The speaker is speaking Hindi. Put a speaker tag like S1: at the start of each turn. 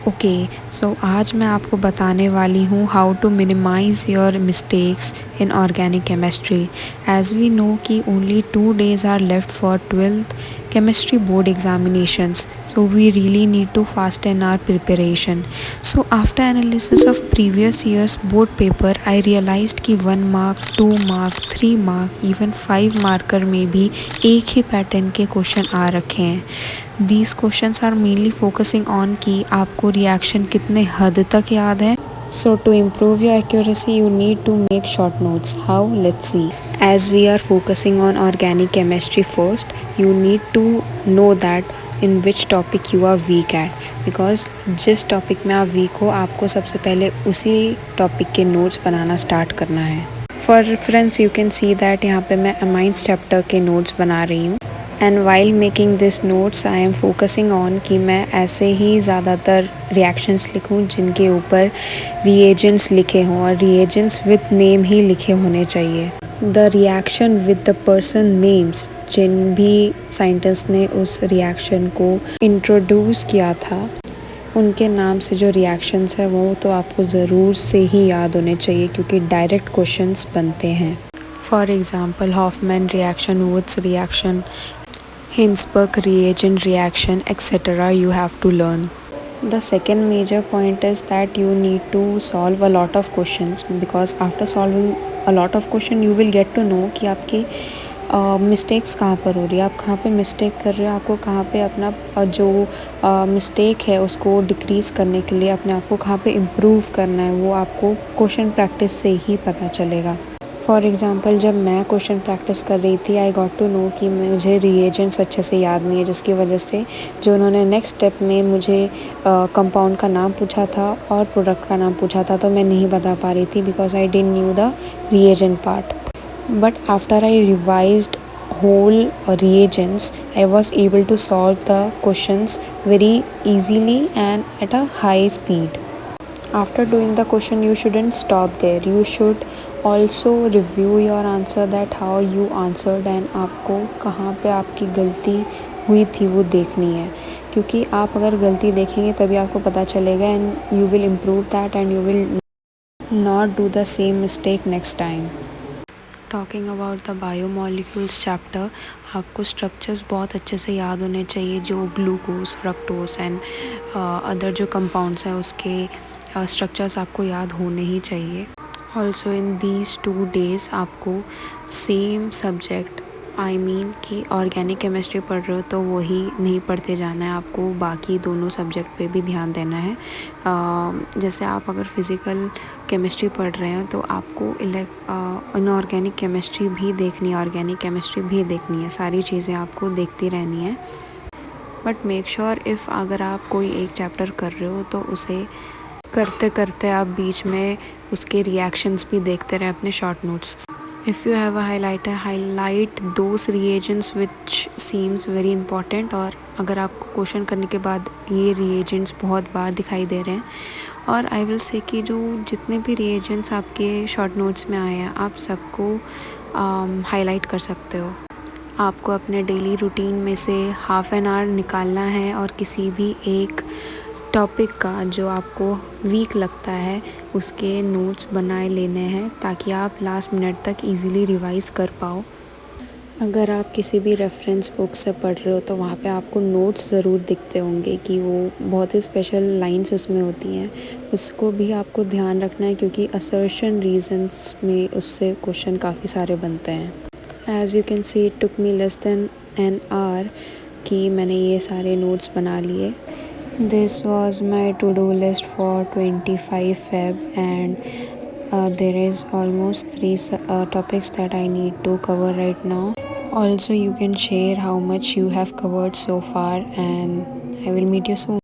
S1: ओके, सो आज मैं आपको बताने वाली हूँ how to minimise your mistakes in organic chemistry. As we know कि only 2 days are left for 12th chemistry board examinations, so we really need to fasten our preparation. So after analysis of previous year's board paper, I realized कि 1 mark, 2 mark, 3 mark, even 5 marker में भी एक ही पैटर्न के क्वेश्चन आ रखे हैं। These questions are mainly focusing on कि आपको रिएक्शन कितने हद तक याद है। So to improve your accuracy, you need to make short notes. How? Let's see. As we are focusing on organic chemistry first, you need to know that in which topic you are weak at. Because जिस टॉपिक में आप वीक हो, आपको सबसे पहले उसी टॉपिक के नोट्स बनाना स्टार्ट करना है। For reference you can see that यहाँ पे मैं अमाइंस चैप्टर के नोट्स बना रही हूँ। And while making this notes I am focusing on कि मैं ऐसे ही ज़्यादातर रिएक्शंस लिखूं जिनके ऊपर रिएजेंट्स लिखे हों और रिएजेंट्स विद नेम ही लिखे होने चाहिए। The reaction with the person names, जिन भी साइंटिस्ट ने उस रिएक्शन को इंट्रोड्यूस किया था उनके नाम से जो रिएक्शंस है वो तो आपको ज़रूर से ही याद होने चाहिए क्योंकि डायरेक्ट क्वेश्चंस बनते हैं। For example Hofmann reaction, Wurtz reaction, Hinsberg reagent reaction, etc. you have to learn. The second major point is that you need to solve a lot of questions because after solving a lot of questions you will get to know कि आपकी मिस्टेक्स कहाँ पर हो रही है, आप कहाँ पे मिस्टेक कर रहे हो, आपको कहाँ पे अपना जो मिस्टेक है उसको डिक्रीज़ करने के लिए अपने आप को कहाँ पे इम्प्रूव करना है वो आपको क्वेश्चन प्रैक्टिस से ही पता चलेगा। फॉर एग्ज़ाम्पल जब मैं क्वेश्चन प्रैक्टिस कर रही थी आई गॉट टू नो कि मुझे रिएजेंट्स अच्छे से याद नहीं है, जिसकी वजह से जो उन्होंने नेक्स्ट स्टेप में मुझे कंपाउंड का नाम पूछा था और प्रोडक्ट का नाम पूछा था तो मैं नहीं बता पा रही थी because I didn't knew the reagent part. But after I revised whole reagents, I was able to solve the questions very easily and at a high speed. After doing the question, you shouldn't stop there. You should also review your answer, that how you answered and आपको कहाँ पे आपकी गलती हुई थी वो देखनी है क्योंकि आप अगर गलती देखेंगे तभी आपको पता चलेगा and you will improve that and you will not do the same mistake next time. Talking about the biomolecules chapter, आपको स्ट्रक्चर्स बहुत अच्छे से याद होने चाहिए, जो ग्लूकोज, फ्रक्टोज एंड अदर जो कंपाउंड्स हैं उसके स्ट्रक्चर्स आपको याद होने ही चाहिए। ऑल्सो इन दीज 2 days आपको सेम सब्जेक्ट कि ऑर्गेनिक केमिस्ट्री पढ़ रहे हो तो वही नहीं पढ़ते जाना है, आपको बाकी दोनों सब्जेक्ट पे भी ध्यान देना है। जैसे आप अगर फिज़िकल केमिस्ट्री पढ़ रहे हो तो आपको इनऑर्गेनिक केमिस्ट्री भी देखनी है, ऑर्गेनिक केमिस्ट्री भी देखनी है, सारी चीज़ें आपको देखती रहनी है। बट मेक श्योर इफ़ अगर आप कोई एक चैप्टर कर रहे हो तो उसे करते करते आप बीच में उसके रिएक्शंस भी देखते रहें अपने short notes. If you have a highlighter, highlight those reagents which seems very important। और अगर आपको क्वेश्चन करने के बाद ये reagents बहुत बार दिखाई दे रहे हैं और आई विल से कि जो जितने भी reagents आपके शॉर्ट नोट्स में आए हैं आप सबको हाईलाइट कर सकते हो। आपको अपने डेली रूटीन में से हाफ एन आवर निकालना है और किसी भी एक टॉपिक का जो आपको वीक लगता है उसके नोट्स बनाए लेने हैं ताकि आप लास्ट मिनट तक इजीली रिवाइज़ कर पाओ। अगर आप किसी भी रेफरेंस बुक से पढ़ रहे हो तो वहाँ पे आपको नोट्स ज़रूर दिखते होंगे कि वो बहुत ही स्पेशल लाइंस उसमें होती हैं, उसको भी आपको ध्यान रखना है क्योंकि असर्शन रीजंस में उससे क्वेश्चन काफ़ी सारे बनते हैं। As you can see it took me less than an hour कि मैंने ये सारे नोट्स बना लिए। This was my to-do list for 25 Feb and there is almost 3 topics that I need to cover right now. Also, you can share how much you have covered so far and I will meet you soon.